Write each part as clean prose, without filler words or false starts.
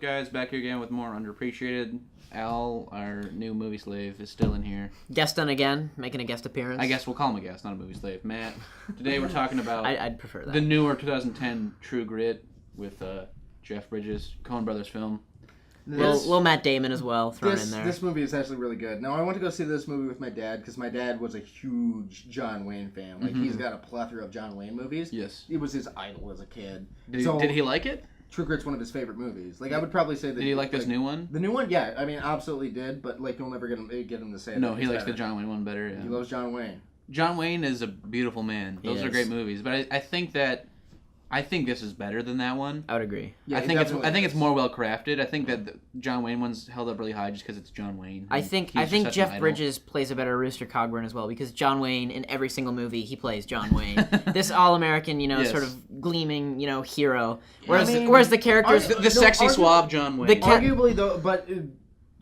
guys? Back here again with more Underappreciated. Al, our new movie slave, is still in here. Guest on again, making a guest appearance. I guess we'll call him a guest, not a movie slave. Matt, today we're talking about I'd prefer that. the newer 2010 True Grit with Jeff Bridges, Coen Brothers film. Little Matt Damon as well thrown in there. This movie is actually really good. Now, I went to go see this movie with my dad because my dad was a huge John Wayne fan. Like, he's got a plethora of John Wayne movies. Yes. It was his idol as a kid. Did he like it? True Grit's one of his favorite movies. Like, I would probably say that... Did he like this new one? The new one? Yeah. I mean, absolutely did, but, like, you'll never get him to say No, that he likes better. the John Wayne one better. Yeah. He loves John Wayne. John Wayne is a beautiful man. Those are great movies. But I think this is better than that one. I would agree. Yeah, I think it's more well crafted. I think that the John Wayne one's held up really high just because it's John Wayne. I think Jeff Bridges plays a better Rooster Cogburn as well because John Wayne in every single movie he plays John Wayne, this all-American, sort of gleaming, hero. Whereas the characters, the sexy suave John Wayne. Arguably though, but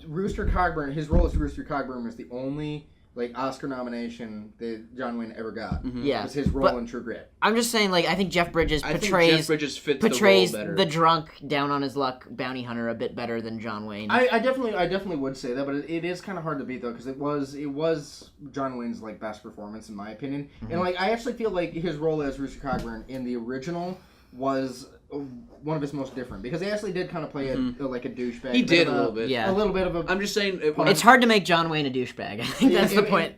Rooster Cogburn, his role as Rooster Cogburn was the only Oscar nomination that John Wayne ever got. Mm-hmm. Yeah, was his role in True Grit. I'm just saying, I think Jeff Bridges portrays the drunk, down on his luck bounty hunter a bit better than John Wayne. I definitely would say that, but it is kind of hard to beat though because it was John Wayne's best performance in my opinion, and I actually feel like his role as Rooster Cogburn in the original was one of his most different because he actually did kind of play a douchebag. He did a little bit. Yeah. A little bit of a... I'm just saying... It's hard to make John Wayne a douchebag. I think that's the point.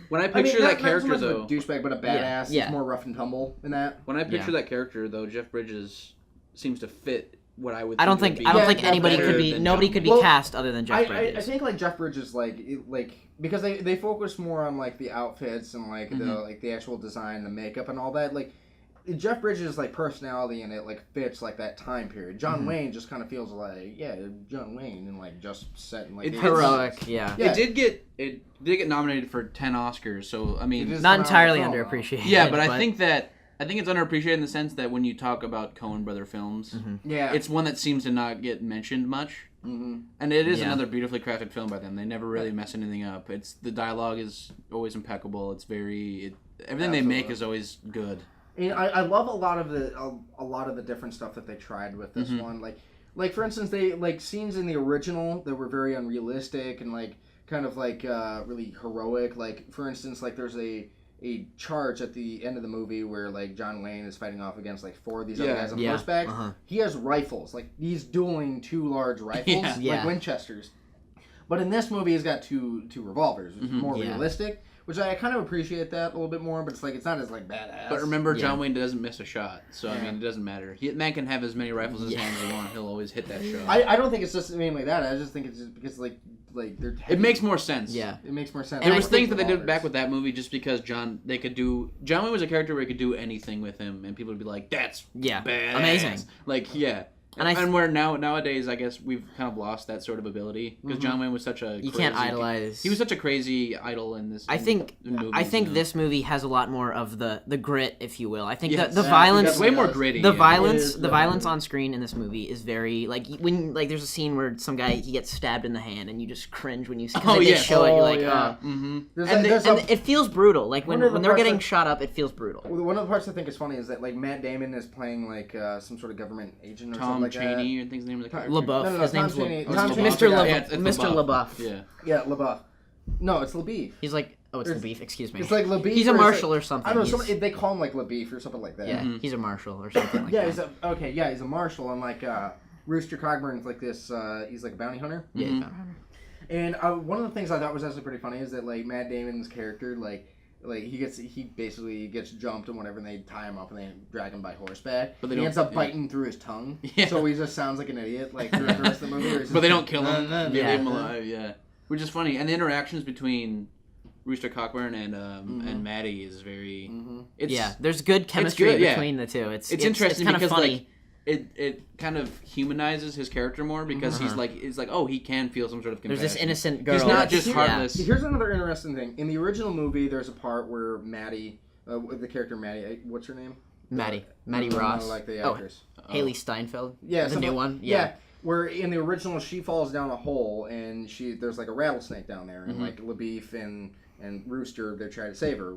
When I picture that character, not so though... much a douchebag, but a badass. Yeah. He's more rough and tumble in that. When I picture that character, though, Jeff Bridges seems to fit what I would I don't think anybody could be... Nobody could be cast other than Jeff Bridges. I think, Jeff Bridges, because they focus more on, the outfits and, the actual design, the makeup and all that, Jeff Bridges' personality in it fits that time period. John Wayne just kind of feels John Wayne and just set in it's heroic. Yeah. It did get nominated for 10 Oscars. So I mean, not entirely underappreciated. Yeah, but I think it's underappreciated in the sense that when you talk about Coen Brother films, it's one that seems to not get mentioned much. Mm-hmm. And it is another beautifully crafted film by them. They never really mess anything up. The dialogue is always impeccable. It's everything they make is always good. I love a lot of the different stuff that they tried with this one. Like for instance, they scenes in the original that were very unrealistic and really heroic. Like for instance, there's a charge at the end of the movie where John Wayne is fighting off against 4 of these other guys on horseback. Uh-huh. He has rifles. He's dueling 2 large rifles, Winchesters. But in this movie, he's got two revolvers, which is more realistic. Which I kind of appreciate that a little bit more, but it's not as badass. But remember, John Wayne doesn't miss a shot, so I mean, it doesn't matter. Man can have as many rifles in his hands as he wants; he'll always hit that shot. I don't think it's just mainly that. I just think it's just because they're. It makes more sense. Yeah, it makes more sense. There was things that they did back with that movie just because John Wayne was a character where you could do anything with him, and people would be like, "That's badass. Amazing." And where nowadays, I guess we've kind of lost that sort of ability because John Wayne was such a can't idolize. He was such a crazy idol in this. I think this movie has a lot more of the grit, if you will. I think the violence, way more gritty. The violence on screen in this movie is very when there's a scene where some guy he gets stabbed in the hand and you just cringe when you see they show it. You're like, mm-hmm. And it feels brutal. When they're getting shot up, it feels brutal. One of the parts I think is funny is that Matt Damon is playing some sort of government agent or something. Cheney, I think the name of the character. LaBeouf. No, His name's Mr. LaBeouf. Yeah. Yeah, LaBeouf. No, it's LaBeouf. He's it's LaBeouf. Excuse me. It's LaBeouf. He's a marshal or something. I don't know. They call him LaBeouf or something like that. Yeah, he's a marshal or something like that. He's a marshal, and Rooster Cogburn's this. He's a bounty hunter. Yeah, he's a bounty hunter. And one of the things I thought was actually pretty funny is that Matt Damon's character he basically gets jumped and whatever, and they tie him up and they drag him by horseback. But he ends up biting through his tongue, so he just sounds like an idiot through the rest of the movie. But they don't kill him; they leave him alive. Which is funny. And the interactions between Rooster Cockburn and Maddie is very. There's good chemistry between the two. It's interesting kind because of funny. It kind of humanizes his character more because he's he can feel some sort of compassion. There's this innocent girl. He's not just heartless. Here's another interesting thing. In the original movie, there's a part where Maddie, the character Maddie, what's her name? Maddie Ross. Like the actress. Haley Steinfeld. Yeah, the new one. Yeah. Where in the original she falls down a hole and there's a rattlesnake down there and LaBeouf and Rooster they're trying to save her.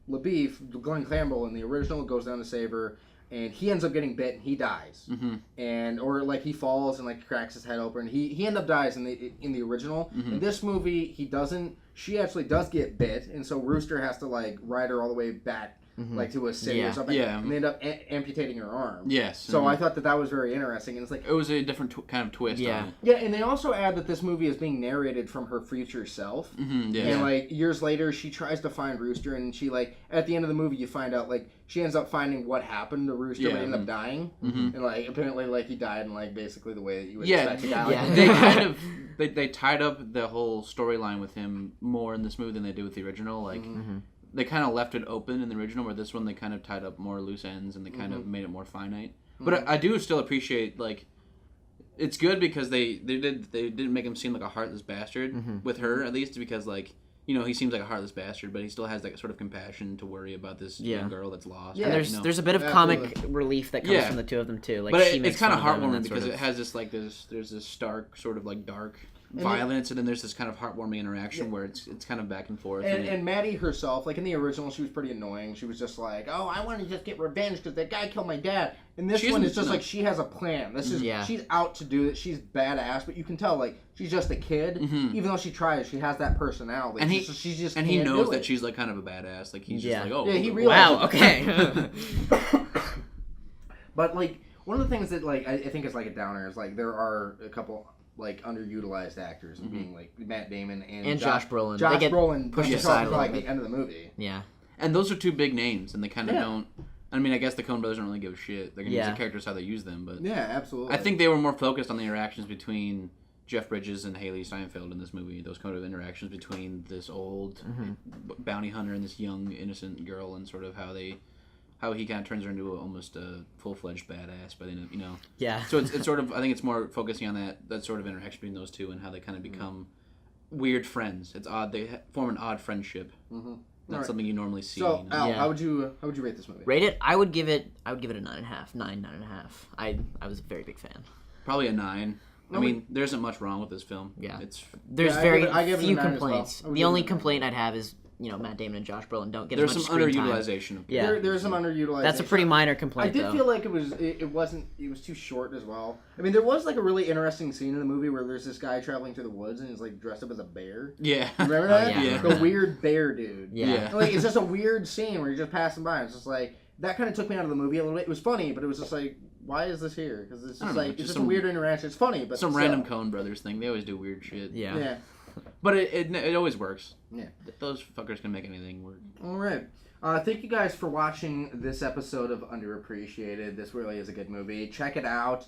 LaBeouf, Glenn Campbell in the original goes down to save her. and he ends up getting bit and he dies. Or like he falls and like cracks his head open. He ends up dies in the original. In this movie, he doesn't. She actually does get bit, and so Rooster has to like ride her all the way back. Like to a city or something, and they end up amputating her arm. Yes. So I thought that was very interesting, and it's like it was a different kind of twist. Yeah. On it. Yeah, and they also add that this movie is being narrated from her future self. And like years later, she tries to find Rooster, and she like at the end of the movie, you find out like she ends up finding what happened to Rooster, but ended up dying, and like apparently like he died in like basically the way that you would expect to die. They kind of they tied up the whole storyline with him more in this movie than they did with the original. Like. They kind of left it open in the original, where this one they kind of tied up more loose ends and they kind of made it more finite. But I do still appreciate like it's good because they didn't make him seem like a heartless bastard with her, at least, because like he seems like a heartless bastard, but he still has that sort of compassion to worry about this young girl that's lost. Yeah, there's a bit of comic relief that comes from the two of them too. Like, but it's kind of heartwarming because it has this like there's this stark sort of like dark. Violence, and then there's this kind of heartwarming interaction where it's kind of back and forth. And Maddie herself, like in the original, she was pretty annoying. She was just like, "Oh, I want to just get revenge because that guy killed my dad." And this one is just like she has a plan. This is she's out to do it. She's badass, but you can tell like she's just a kid. Even though she tries, she has that personality. And he knows that she's like kind of a badass. Like he's just like, oh, he realizes. Wow, okay. But like one of the things that like I think is like a downer is like there are a couple. Like underutilized actors, being like Matt Damon and Josh Brolin. Josh Brolin pushed aside for like the end of the movie. Yeah, and those are two big names, and they kind of don't. I mean, I guess the Coen Brothers don't really give a shit. They're gonna use the characters how they use them, but absolutely. I think they were more focused on the interactions between Jeff Bridges and Haley Steinfeld in this movie. Those kind of interactions between this old bounty hunter and this young innocent girl, and sort of how he kind of turns her into almost a full-fledged badass by the end of, Yeah. So it's sort of, I think it's more focusing on that sort of interaction between those two and how they kind of become weird friends. It's odd. They form an odd friendship. Not something you normally see. So, Al, how would you rate this movie? Rate it? I would give it a 9.5. 9.5. I was a very big fan. Probably a 9. I mean, there isn't much wrong with this film. Yeah. There's I give it few a 9 complaints. Well. The only complaint I'd have is Matt Damon and Josh Brolin don't get There's as much some screen underutilization. Time. Yeah, there's some underutilization. That's a pretty minor complaint. I did feel like it was too short as well. I mean, there was like a really interesting scene in the movie where there's this guy traveling through the woods and he's like dressed up as a bear. Yeah, remember that? Yeah. The weird bear dude. Yeah. Like it's just a weird scene where you're just passing by. It's just like that kind of took me out of the movie a little bit. It was funny, but it was just like, why is this here? Because it's just like it's just a weird interaction. It's funny, but some random Coen Brothers thing. They always do weird shit. Yeah. But it always works. Yeah. Those fuckers can make anything work. All right. Thank you guys for watching this episode of Underappreciated. This really is a good movie. Check it out.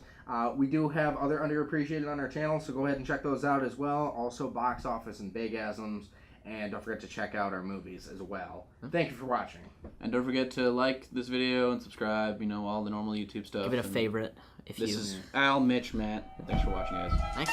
We do have other Underappreciated on our channel, so go ahead and check those out as well. Also, Box Office and Bigasms. And don't forget to check out our movies as well. Thank you for watching. And don't forget to like this video and subscribe. All the normal YouTube stuff. Give it a favorite. This is Al, Mitch, Matt. Thanks for watching, guys. Thanks.